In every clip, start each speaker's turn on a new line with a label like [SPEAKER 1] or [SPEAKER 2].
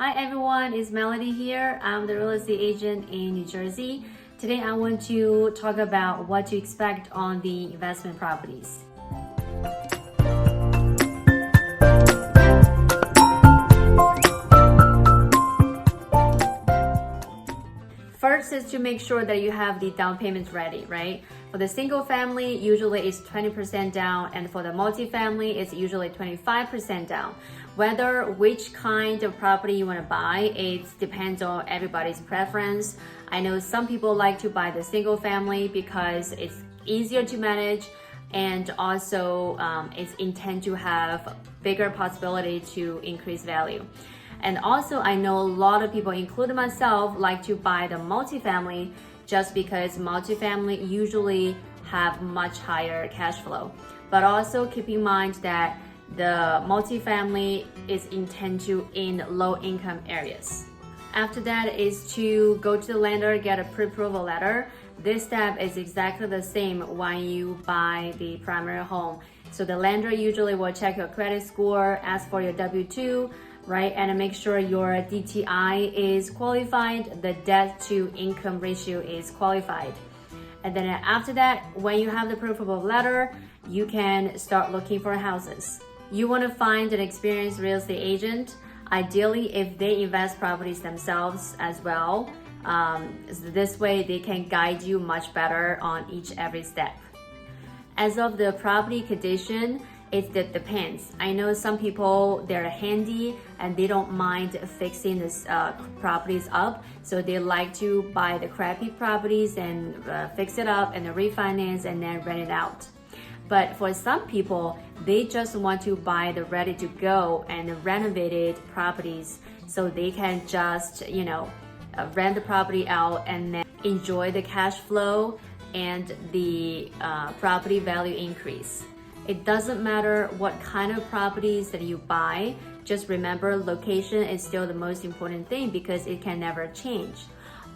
[SPEAKER 1] Hi everyone, it's Melody here. I'm the real estate agent in New Jersey. Today I want to talk about what to expect on the investment properties. First is to make sure that you have the down payments ready, right? For the single family, usually it's 20% down, and for the multifamily, it's usually 25% down. Which kind of property you want to buy, it depends on everybody's preference. I know some people like to buy the single family because it's easier to manage, and also it's intend to have bigger possibility to increase value. And also, I know a lot of people, including myself, like to buy the multifamily just because multifamily usually have much higher cash flow. But also keep in mind that the multifamily is intended in low-income areas. After that is to go to the lender, get a pre-approval letter. This step is exactly the same when you buy the primary home. So the lender usually will check your credit score, ask for your W-2, right? And make sure your DTI is qualified, the debt to income ratio is qualified. And then after that, when you have the proof of letter, you can start looking for houses. You want to find an experienced real estate agent, ideally if they invest properties themselves as well. This way they can guide you much better on every step. As of the property condition, it depends. I know some people, they're handy and they don't mind fixing this properties up. So they like to buy the crappy properties and fix it up and refinance and then rent it out. But for some people, they just want to buy the ready to go and renovated properties so they can just, rent the property out and then enjoy the cash flow and the property value increase. It doesn't matter what kind of properties that you buy, just remember location is still the most important thing because it can never change.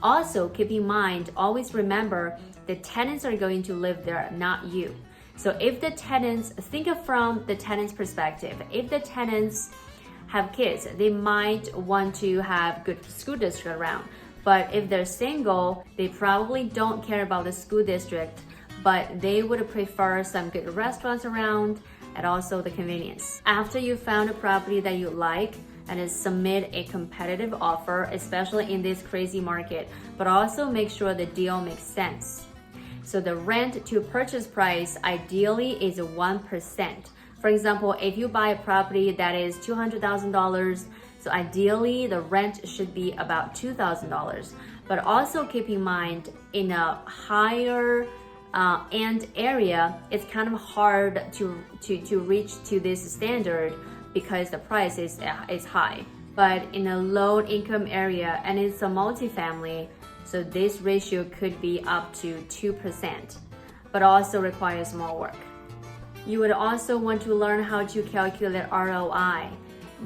[SPEAKER 1] Also, keep in mind, always remember the tenants are going to live there, not you. So if the tenants, think of from the tenant's perspective, if the tenants have kids, they might want to have good school district around. But if they're single, they probably don't care about the school district, but they would prefer some good restaurants around and also the convenience. After you found a property that you like, and submit a competitive offer, especially in this crazy market, but also make sure the deal makes sense. So the rent to purchase price ideally is 1%. For example, if you buy a property that is $200,000, so ideally the rent should be about $2,000. But also keep in mind, in a higher end area, it's kind of hard to reach to this standard because the price is high. But in a low income area and it's a multifamily, so this ratio could be up to 2%, but also requires more work. You would also want to learn how to calculate ROI,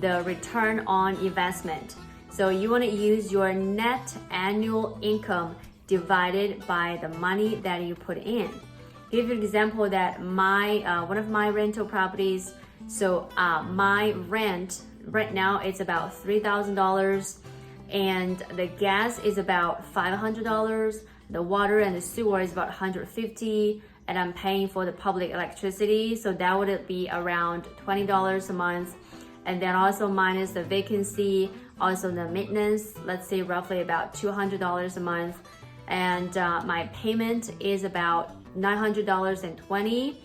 [SPEAKER 1] the return on investment. So you want to use your net annual income divided by the money that you put in. Give you an example that one of my rental properties, so my rent right now it's about $3,000, and the gas is about $500, the water and the sewer is about $150, and I'm paying for the public electricity, so that would be around $20 a month. And then also minus the vacancy, also the maintenance, let's say roughly about $200 a month. And my payment is about $920.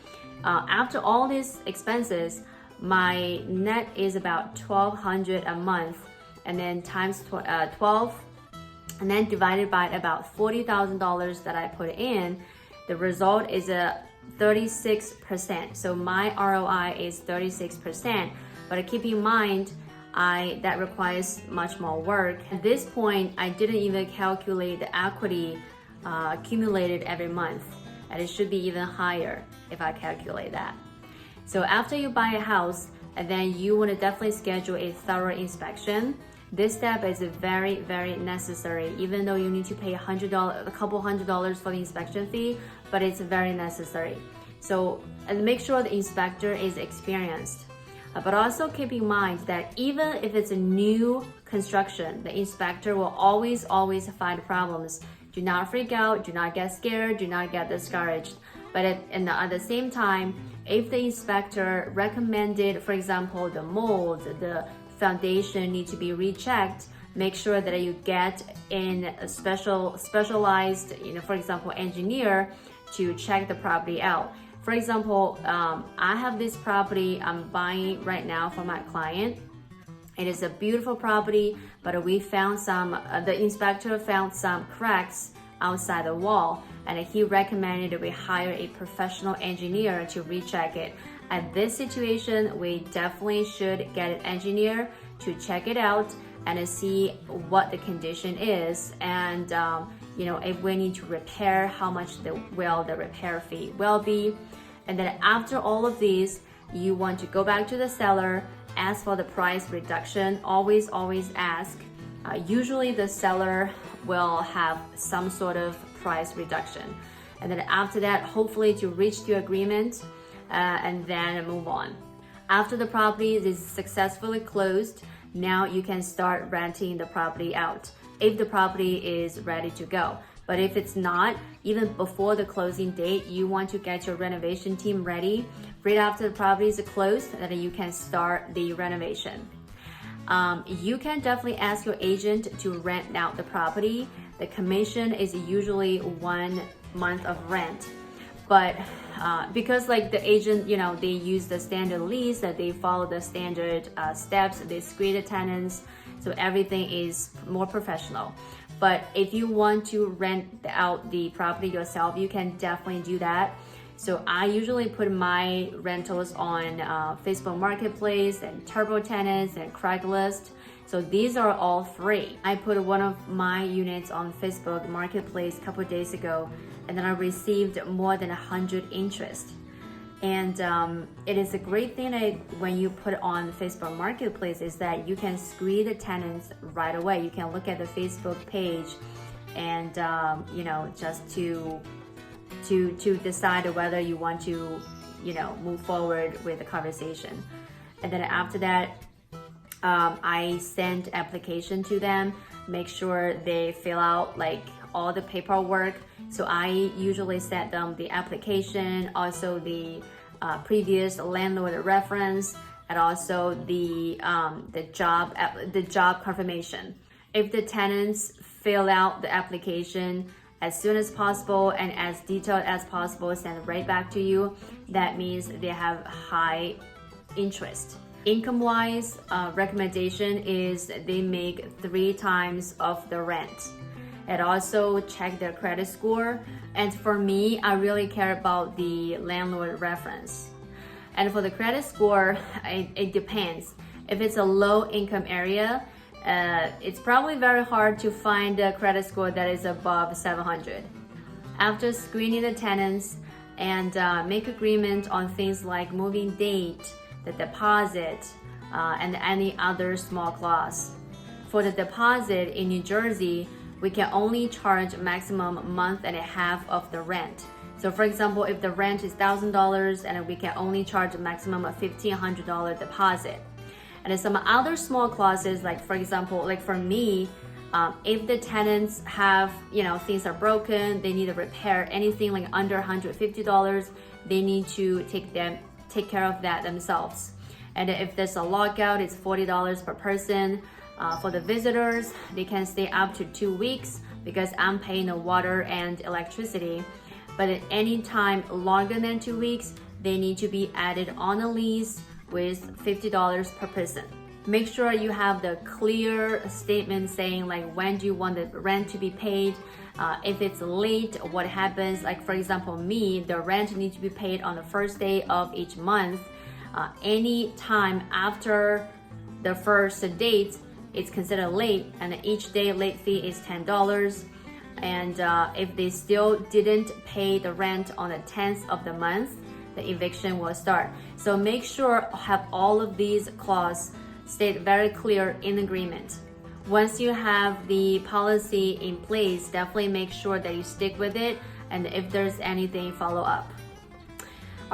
[SPEAKER 1] After all these expenses, my net is about $1,200 a month, and then times 12, and then divided by about $40,000 that I put in, the result is a 36%. So my ROI is 36%, but keep in mind, that requires much more work. At this point, I didn't even calculate the equity accumulated every month, and it should be even higher if I calculate that. So after you buy a house, and then you want to definitely schedule a thorough inspection. This step is very, very necessary, even though you need to pay a couple $100 for the inspection fee, but it's very necessary. So, and make sure the inspector is experienced. But also keep in mind that even if it's a new construction, the inspector will always find problems. Do not freak out, do not get scared, do not get discouraged. But at the same time, if the inspector recommended, for example, the mold, the foundation need to be rechecked, make sure that you get in a specialized, for example, engineer to check the property out. For example, I have this property I'm buying right now for my client. It is a beautiful property, but we found the inspector found some cracks outside the wall, and he recommended we hire a professional engineer to recheck it. At this situation, we definitely should get an engineer to check it out and see what the condition is, and if we need to repair, how much the repair fee will be. And then after all of these, you want to go back to the seller, ask for the price reduction. Always ask. Usually the seller will have some sort of price reduction. And then after that, hopefully to reach the agreement and then move on. After the property is successfully closed, now you can start renting the property out if the property is ready to go. But if it's not, even before the closing date, you want to get your renovation team ready right after the property is closed, so that you can start the renovation. You can definitely ask your agent to rent out the property. The commission is usually 1 month of rent. But because like the agent, they use the standard lease, that they follow the standard steps, they screen the tenants, so everything is more professional. But if you want to rent out the property yourself, you can definitely do that. So I usually put my rentals on Facebook Marketplace and Turbo Tenants and Craigslist. So these are all free. I put one of my units on Facebook Marketplace a couple of days ago, and then I received more than 100 interest. And it is a great thing that when you put on Facebook Marketplace is that you can screen the tenants right away. You can look at the Facebook page and just to decide whether you want to move forward with the conversation. And then after that, I send application to them, make sure they fill out like all the paperwork. So I usually send them the application, also the previous landlord reference, and also the job confirmation. If the tenants fill out the application as soon as possible and as detailed as possible, send it right back to you, that means they have high interest. Income-wise, recommendation is they make 3 times of the rent. And also check their credit score. And for me, I really care about the landlord reference. And for the credit score, it depends. If it's a low income area, it's probably very hard to find a credit score that is above 700. After screening the tenants and make agreement on things like moving date, the deposit, and any other small clause. For the deposit in New Jersey, we can only charge maximum month and a half of the rent. So for example, if the rent is $1,000 and we can only charge a maximum of $1,500 deposit. And some other small clauses, like for example, like for me, if the tenants have, things are broken, they need to repair anything like under $150, they need to take care of that themselves. And if there's a lockout, it's $40 per person. For the visitors, they can stay up to 2 weeks because I'm paying the water and electricity. But at any time longer than 2 weeks, they need to be added on a lease with $50 per person. Make sure you have the clear statement saying like when do you want the rent to be paid. If it's late, what happens? Like for example, me, the rent needs to be paid on the first day of each month. Any time after the first date, it's considered late, and each day late fee is $10. And if they still didn't pay the rent on the 10th of the month, the eviction will start. So make sure have all of these clauses state very clear in agreement. Once you have the policy in place, definitely make sure that you stick with it, and if there's anything, follow up.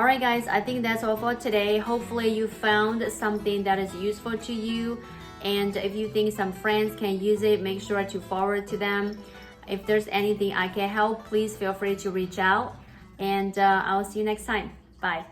[SPEAKER 1] Alright guys, I think that's all for today. Hopefully you found something that is useful to you. And if you think some friends can use it, make sure to forward to them. If there's anything I can help, please feel free to reach out. And I'll see you next time. Bye.